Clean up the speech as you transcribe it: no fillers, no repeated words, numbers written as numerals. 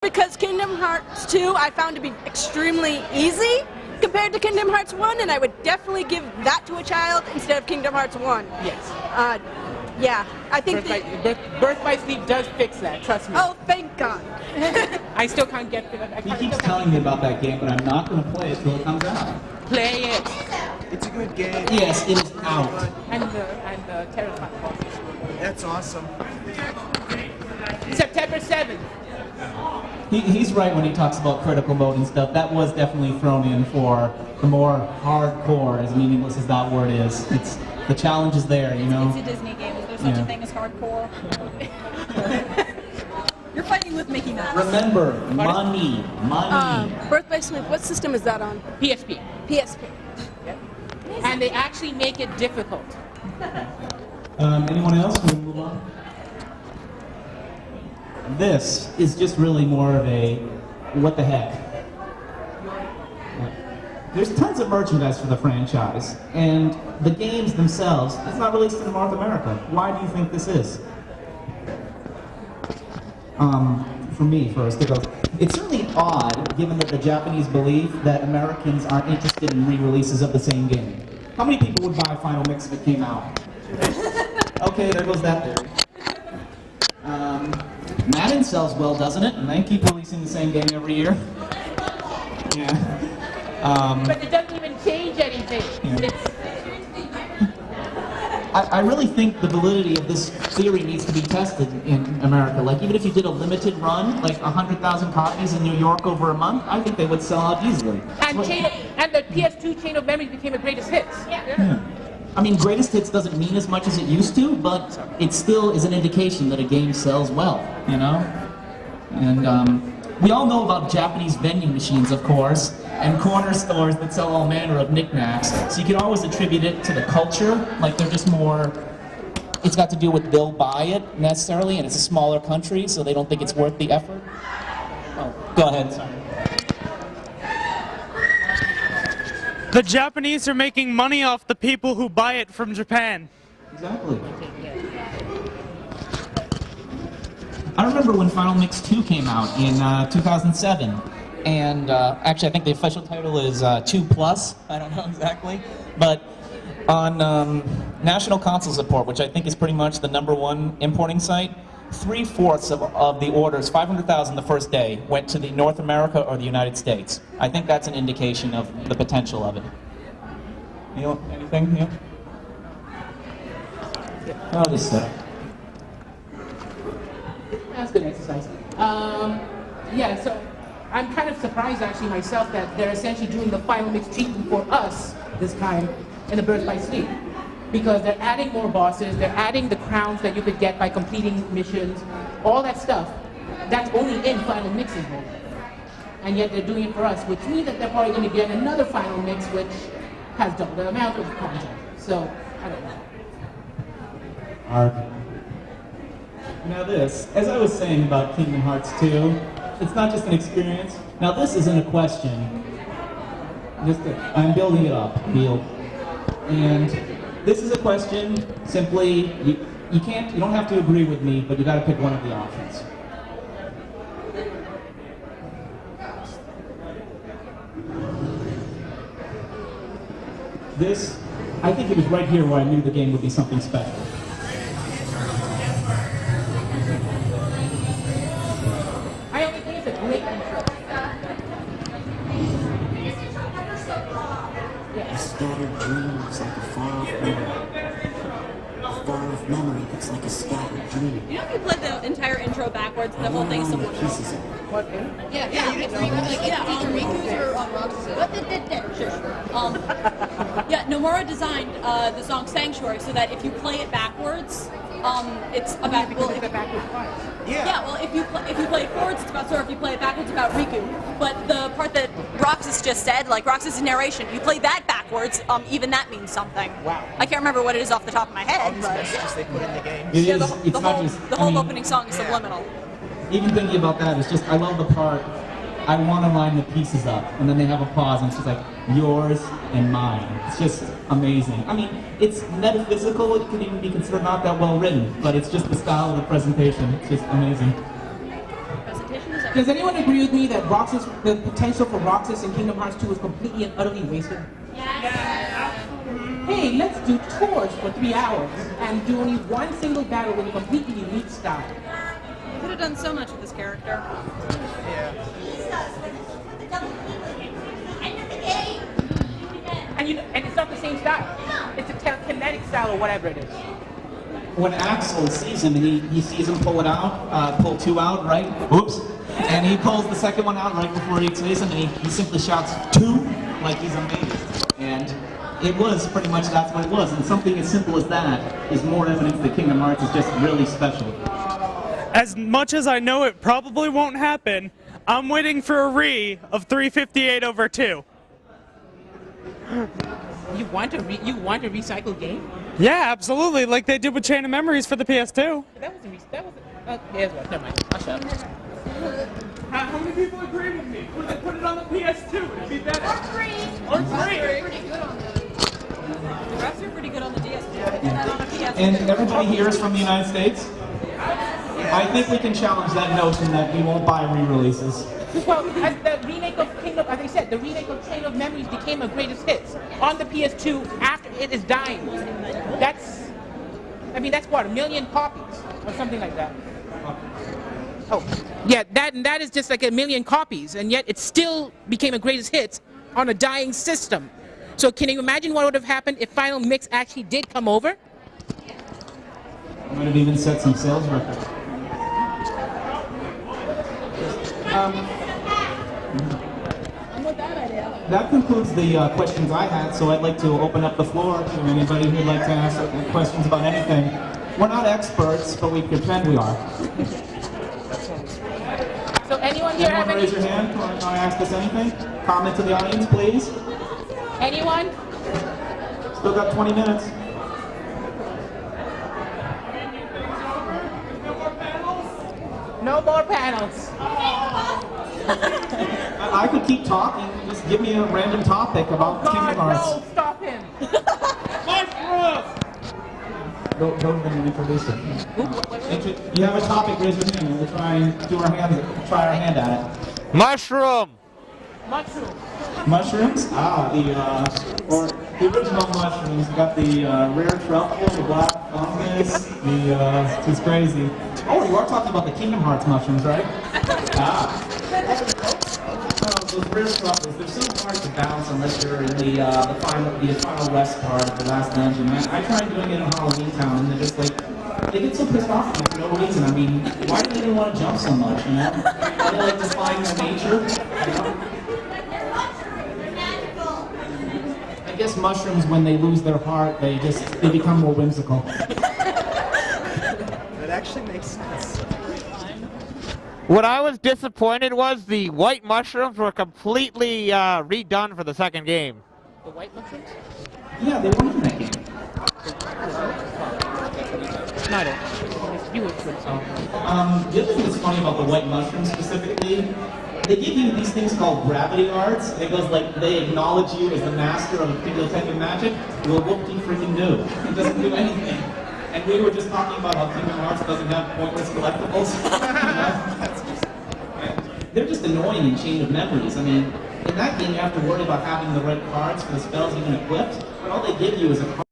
Because Kingdom Hearts 2 I found to be extremely easy compared to Kingdom Hearts 1, and I would definitely give that to a child instead of Kingdom Hearts 1. Yes. Yeah, I think Birth by Sleep does fix that, trust me. Oh, thank God. I still can't get through that. He keeps telling me about that game, but I'm not going to play it till it comes out. Play it. It's a good game. Yes, it is out. And the Terrifying. That's awesome. September 7th. He's right when he talks about critical mode and stuff. That was definitely thrown in for the more hardcore, as meaningless as that word is. It's the challenge is there, you know. It's a Disney game. Is there such a thing as hardcore? You're fighting with Mickey Mouse. Remember, money. Birth by Sleep, what system is that on? PSP. PSP. Yep. And they actually make it difficult. Anyone else? Can we move on? This is just really more of a what the heck. There's tons of merchandise for the franchise, and the games themselves, it's not released in North America. Why do you think this is? For me first, it's certainly odd, given that the Japanese believe that Americans aren't interested in re-releases of the same game. How many people would buy Final Mix if it came out? Okay, there goes that theory. Madden sells well, doesn't it? And they keep releasing the same game every year. Yeah. But it doesn't even change anything. Yeah. I really think the validity of this theory needs to be tested in America. Like, even if you did a limited run, like 100,000 copies in New York over a month, I think they would sell out easily. And the PS2 Chain of Memories became a greatest hits. Yeah. I mean, greatest hits doesn't mean as much as it used to, but it still is an indication that a game sells well, you know? And we all know about Japanese vending machines, of course, and corner stores that sell all manner of knickknacks. So you can always attribute it to the culture, like they're just more, it's got to do with they'll buy it necessarily, and it's a smaller country, so they don't think it's worth the effort. Oh, go ahead, sorry. The Japanese are making money off the people who buy it from Japan. Exactly. I remember when Final Mix 2 came out in 2007, and actually I think the official title is 2 Plus, I don't know exactly, but on National Console Support, which I think is pretty much the #1 importing site, 3/4 of the orders, 500,000 the first day, went to the North America or the United States. I think that's an indication of the potential of it. Neil, anything? Neil? Oh, this stuff. That's good exercise. Yeah, so I'm kind of surprised actually myself that they're essentially doing the Final Mix treatment for us this time in the Birth by Sleep. Because they're adding more bosses, they're adding the crowns that you could get by completing missions, all that stuff. That's only in Final Mix's mode. And yet they're doing it for us, which means that they're probably going to get another Final Mix which has double the amount of content. So, I don't know. Now this, as I was saying about Kingdom Hearts 2, it's not just an experience. Now this isn't a question. I'm building it up, Neil. And this is a question, simply, you don't have to agree with me, but you gotta pick one of the options. This, I think it was right here where I knew the game would be something special. I only think it's a great intro. A scattered dream looks like a far-off memory. A far-off memory looks like a scattered dream. You know if you played the entire intro backwards, the whole thing's Along with subliminal. pieces of it. Yeah, it's either Riku's or Roxas. Sure. Yeah, Nomura designed the song Sanctuary so that if you play it backwards, it's about Yeah, well, if you play it forwards, it's about Sora. If you play it backwards, it's about Riku. But the part that Roxas just said, like Roxas' narration, you play that backwards, even that means something. Wow. I can't remember what it is off the top of my All head, these but messages they put in the game. It yeah, is, it's the not whole, just, the I whole mean, opening song is subliminal. even thinking about that, it's just, I love the part, I want to line the pieces up, and then they have a pause, and it's just like, yours and mine. It's just amazing. I mean, it's metaphysical, it can even be considered not that well written, but it's just the style of the presentation. It's just amazing. Presentation is Does anyone agree with me that the potential for Roxas in Kingdom Hearts 2 is completely and utterly wasted? Hey, let's do tours for 3 hours and do only one single battle in a completely unique style. You could have done so much with this character. And it's not the same style. It's a kinetic style or whatever it is. When Axel sees him and he sees him pull it out, pull 2 out, right? Oops. And he pulls the second one out right before he sees him, and he simply shouts 2 like he's amazed. And it was pretty much that's what it was. And something as simple as that is more evidence that Kingdom Hearts is just really special. As much as I know it probably won't happen, I'm waiting for a of 358/2. You want a recycled game? Yeah, absolutely, like they did with Chain of Memories for the PS2. That wasn't. There's one. Never mind. I'll shut up. How many people agree with me? Put it on the PS2, it'd be better. Or three. Pretty good on the rest are pretty good on the DS2. I did that on a PS2. And everybody here is from the United States? I think we can challenge that notion that we won't buy re-releases. Well, as the remake of Kingdom, as I said, the remake of Chain of Memories became a greatest hits on the PS2 after it is dying. That's what, 1 million copies or something like that. Oh, yeah, that is just like 1 million copies, and yet it still became a greatest hits on a dying system. So can you imagine what would have happened if Final Mix actually did come over? Might have even set some sales records. That concludes the questions I had, so I'd like to open up the floor to anybody who'd like to ask questions about anything. We're not experts, but we pretend we are. So anyone here have any? Raise your hand. Want to ask us anything? Comment to the audience, please. Anyone? Still got 20 minutes. No more panels. I could keep talking. Just give me a random topic about Kingdom Hearts. No, stop him. Don't even introduce it. You have a topic, raise your hand. We'll try and try our hand at it. Mushroom! Mushrooms? The original mushrooms. Got the rare truffle, the black fungus, it's crazy. Oh, you are talking about the Kingdom Hearts mushrooms, right? Those rare truffles, they're so hard to balance unless you're in the final west part of the last dungeon. I tried doing it in Halloween Town, and they're just like, they get so pissed off at me for no reason. I mean, why do they even want to jump so much, you know? They like defying their nature, you know? I guess mushrooms, when they lose their heart, they become more whimsical. That actually makes sense. What I was disappointed was the white mushrooms were completely redone for the second game. The white mushrooms? Yeah, they weren't in that game. Not it. You were good. The other thing that's funny about the white mushrooms specifically, they give you these things called gravity arts. It goes like, they acknowledge you as the master of a particular type of magic. Well, what do you freaking do? It doesn't do anything. And we were just talking about how Kingdom Hearts doesn't have pointless collectibles. And they're just annoying in Chain of Memories. I mean, in that game you have to worry about having the right cards for the spells even equipped, but all they give you is a card